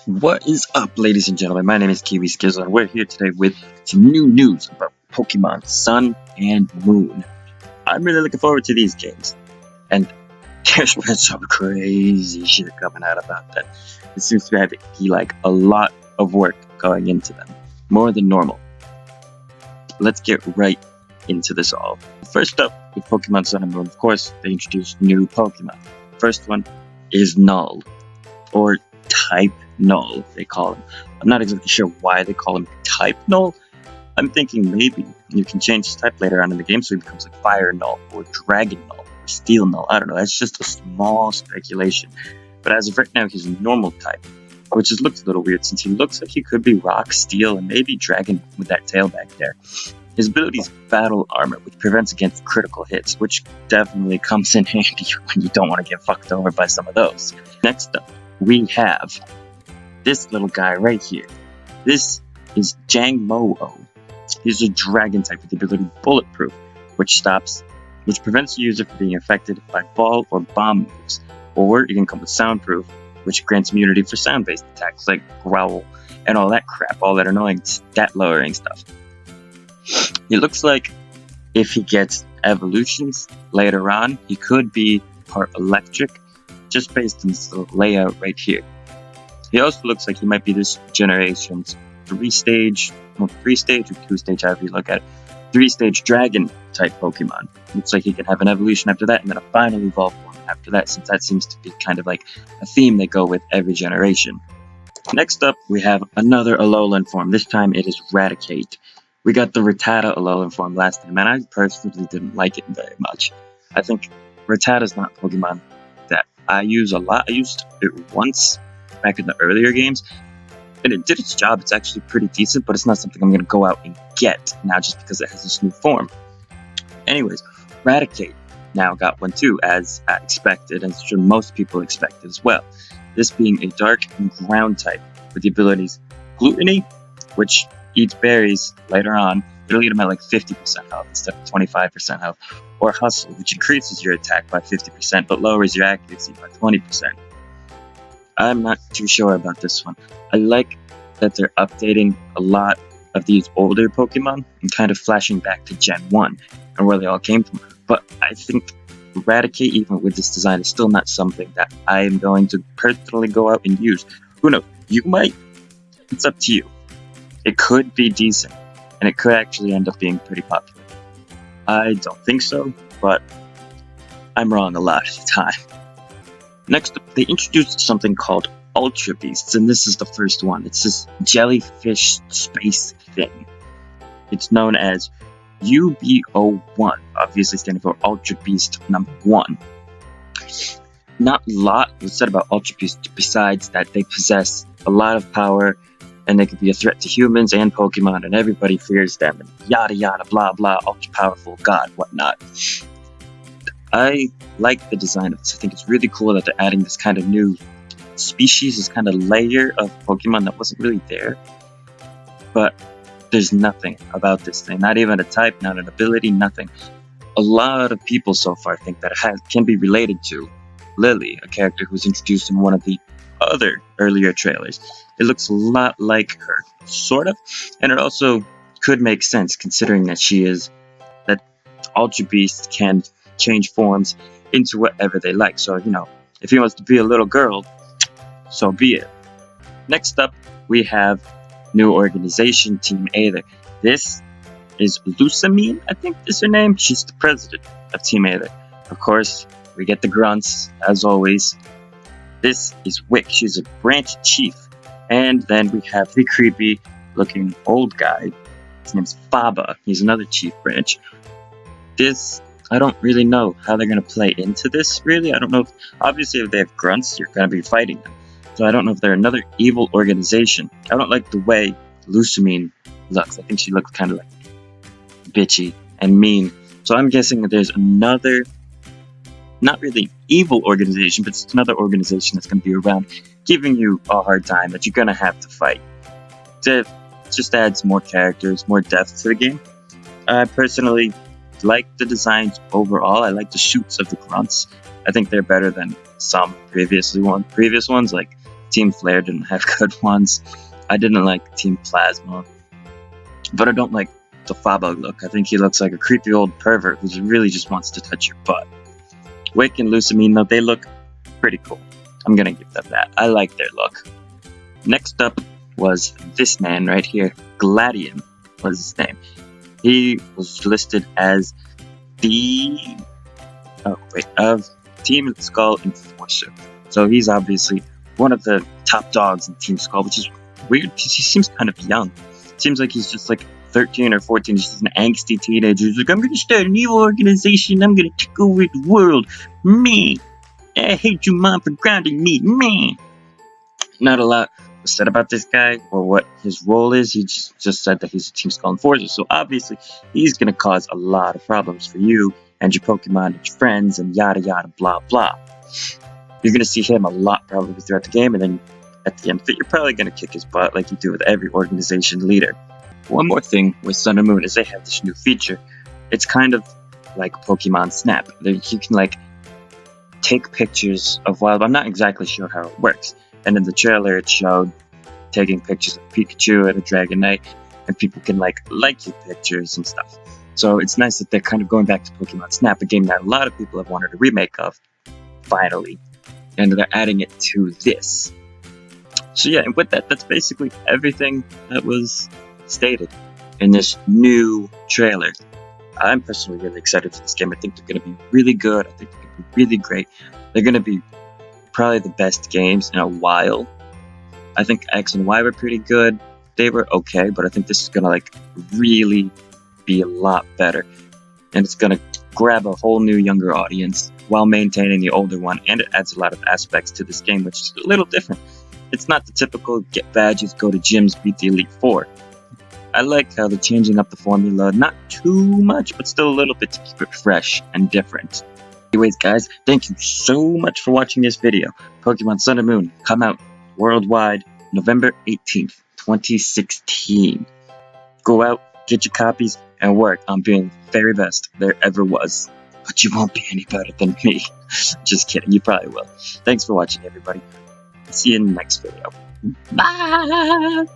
What is up, ladies and gentlemen? My name is Kiwi Skizzle, and we're here today with some new news about Pokemon Sun and Moon. I'm really looking forward to these games, and there's been some crazy shit coming out about them. It seems to be like a lot of work going into them, more than normal. Let's get right into this all. First up, with Pokemon Sun and Moon, of course, they introduced new Pokemon. First one is Null, or Type Null, they call him. I'm not exactly sure why they call him Type Null. I'm thinking maybe you can change his type later on in the game so he becomes like Fire Null or Dragon Null or Steel Null. I don't know, that's just a small speculation. But as of right now, he's a normal type, which just looks a little weird since he looks like he could be Rock, Steel, and maybe Dragon with that tail back there. His ability is Battle Armor, which prevents against critical hits, which definitely comes in handy when you don't want to get fucked over by some of those. Next up, we have this little guy right here. This is Jangmo-O. He's a dragon type with the ability Bulletproof, which prevents the user from being affected by ball or bomb moves. Or you can come with Soundproof, which grants immunity for sound-based attacks like Growl and all that crap, all that annoying stat-lowering stuff. It looks like if he gets evolutions later on, he could be part electric, just based on this little layout right here. He also looks like he might be this generation's 3-stage or 2-stage, however you look at it, 3-stage dragon type Pokemon. Looks like he can have an evolution after that and then a final evolved one after that, since that seems to be kind of like a theme they go with every generation. Next up, we have another Alolan form. This time it is Raticate. We got the Rattata Alolan form last time, and I personally didn't like it very much. I think Rattata's not Pokemon that I use a lot. I used it once back in the earlier games, and it did its job. It's actually pretty decent, but it's not something I'm going to go out and get now just because it has this new form. Anyways, Raticate now got one too, as I expected, and I'm sure most people expected as well. This being a dark and ground type with the abilities Gluttony, which eats berries later on. It'll eat them at like 50% health instead of 25% health. Or Hustle, which increases your attack by 50% but lowers your accuracy by 20%. I'm not too sure about this one. I like that they're updating a lot of these older Pokemon and kind of flashing back to Gen 1 and where they all came from. But I think Eradicate, even with this design, is still not something that I am going to personally go out and use. Who knows? You might. It's up to you. It could be decent, and it could actually end up being pretty popular. I don't think so, but I'm wrong a lot of the time. Next up, they introduced something called Ultra Beasts, and this is the first one. It's this jellyfish space thing. It's known as UBO1, obviously standing for Ultra Beast number 1. Not a lot was said about Ultra Beasts besides that they possess a lot of power, and they could be a threat to humans and Pokemon, and everybody fears them, and yada yada blah blah, ultra powerful, god, whatnot. I like the design of this. I think it's really cool that they're adding this kind of new species, this kind of layer of Pokemon that wasn't really there. But there's nothing about this thing, not even a type, not an ability, nothing. A lot of people so far think that it can be related to Lily, a character who was introduced in one of the other earlier trailers. It looks a lot like her, sort of, and it also could make sense considering that Ultra Beast can change forms into whatever they like. So, if he wants to be a little girl, so be it. Next up, we have new organization, Team Aether. This is Lusamine, I think is her name. She's the president of Team Aether. Of course, we get the grunts, as always. This is Wick. She's a branch chief. And then we have the creepy looking old guy. His name's Faba. He's another chief branch. I don't really know how they're going to play into this, really. I don't know obviously if they have grunts, you're going to be fighting them. So I don't know if they're another evil organization. I don't like the way Lusamine looks. I think she looks kind of like bitchy and mean. So I'm guessing that there's another, not really evil organization, but it's another organization that's going to be around giving you a hard time that you're going to have to fight. It just adds more characters, more depth to the game. I personally like the designs overall. I like the shoots of the grunts. I think they're better than some previous ones like Team Flare didn't have good ones. I didn't like Team Plasma. But I don't like the Fabog look. I think he looks like a creepy old pervert who really just wants to touch your butt. Wake and Lucamine, though, they look pretty cool. I'm gonna give them that. I like their look. Next up was this man right here. Gladion was his name. He was listed as the of Team Skull Enforcer. So he's obviously one of the top dogs in Team Skull, which is weird because he seems kind of young. Seems like he's just like 13 or 14. He's just an angsty teenager. He's like, I'm gonna start an evil organization. I'm gonna take over the world. Me. I hate you, Mom, for grounding me. Me. Not a lot was said about this guy or what his role is. He just said that he's a Team Skull Enforcer. So obviously, he's gonna cause a lot of problems for you and your Pokemon and your friends and yada yada blah blah. You're gonna see him a lot probably throughout the game, and then at the end of it, you're probably gonna kick his butt like you do with every organization leader. One more thing with Sun and Moon is they have this new feature. It's kind of like Pokemon Snap. You can like take pictures of wild. I'm not exactly sure how it works. And in the trailer, it showed taking pictures of Pikachu at a Dragonite, and people can like your pictures and stuff. So it's nice that they're kind of going back to Pokemon Snap, a game that a lot of people have wanted a remake of, finally, and they're adding it to this. So yeah, and with that, that's basically everything that was stated in this new trailer. I'm personally really excited for this game. I think they're going to be really good. I think they're going to be really great. They're going to be probably the best games in a while. I think X and Y were pretty good. They were okay, but I think this is going to like really be a lot better. And it's going to grab a whole new younger audience while maintaining the older one. And it adds a lot of aspects to this game, which is a little different. It's not the typical get badges, go to gyms, beat the Elite Four. I like how they're changing up the formula, not too much, but still a little bit to keep it fresh and different. Anyways, guys, thank you so much for watching this video. Pokemon Sun and Moon come out worldwide November 18th, 2016. Go out, get your copies, and work on being the very best there ever was. But you won't be any better than me. Just kidding, you probably will. Thanks for watching, everybody. See you in the next video. Bye!